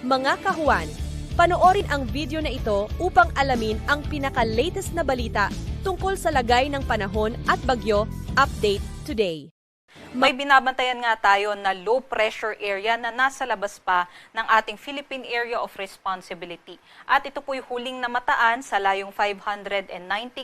Mga kahuan, panoorin ang video na ito upang alamin ang pinaka-latest na balita tungkol sa lagay ng panahon at bagyo. Update today. May binabantayan nga tayo na low pressure area na nasa labas pa ng ating Philippine Area of Responsibility. At ito po'y huling namataan sa layong 590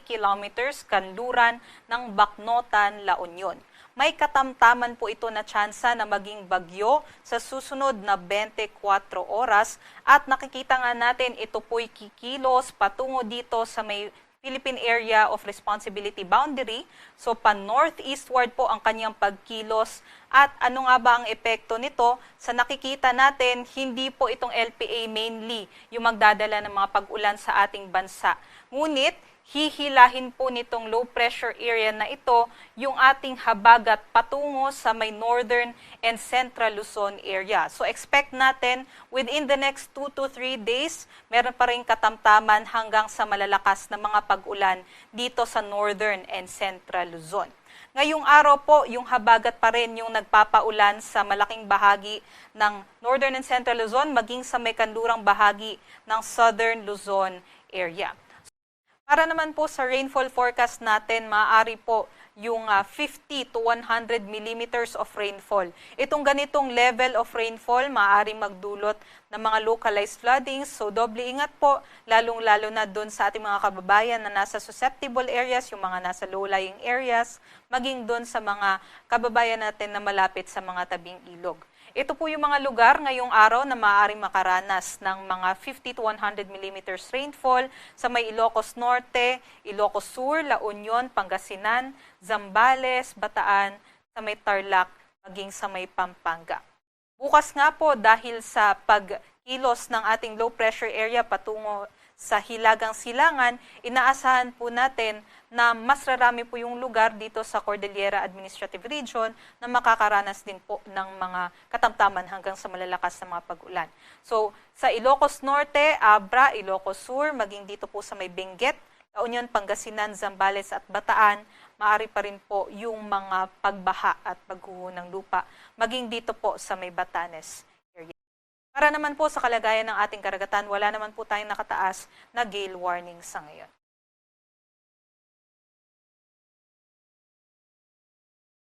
kilometers kanluran ng Bacnotan, La Union. May katamtaman po ito na tsansa na maging bagyo sa susunod na 24 oras at nakikita nga natin ito po'y kikilos patungo dito sa may Philippine Area of Responsibility boundary. So pa-northeastward po ang kanyang pagkilos. At ano nga ba ang epekto nito? Sa nakikita natin, hindi po itong LPA mainly yung magdadala ng mga pag-ulan sa ating bansa. Ngunit, hihilahin po nitong low pressure area na ito yung ating habagat patungo sa may northern and central Luzon area. So expect natin within the next 2 to 3 days, meron pa rin katamtaman hanggang sa malalakas na mga pag-ulan dito sa northern and central Luzon. Ngayong araw po, yung habagat pa rin yung nagpapaulan sa malaking bahagi ng northern and central Luzon, maging sa may kanlurang bahagi ng southern Luzon area. Para naman po sa rainfall forecast natin, maaari po yung 50 to 100 millimeters of rainfall. Itong ganitong level of rainfall, maaari magdulot ng mga localized floodings. So doble ingat po, lalong-lalo na doon sa ating mga kababayan na nasa susceptible areas, yung mga nasa low-lying areas, maging doon sa mga kababayan natin na malapit sa mga tabing ilog. Ito po yung mga lugar ngayong araw na maaaring makaranas ng mga 50 to 100 millimeters rainfall sa may Ilocos Norte, Ilocos Sur, La Union, Pangasinan, Zambales, Bataan, sa may Tarlac, maging sa may Pampanga. Bukas nga po dahil sa pagkilos ng ating low pressure area patungo sa Hilagang Silangan, inaasahan po natin na mas rarami po yung lugar dito sa Cordillera Administrative Region na makakaranas din po ng mga katamtaman hanggang sa malalakas na mga pag-ulan. So, sa Ilocos Norte, Abra, Ilocos Sur, maging dito po sa may Benguet, La Union, Pangasinan, Zambales at Bataan, maaari pa rin po yung mga pagbaha at pagguho ng lupa, maging dito po sa may Batanes. Para naman po sa kalagayan ng ating karagatan, wala naman po tayong nakataas na gale warning sa ngayon.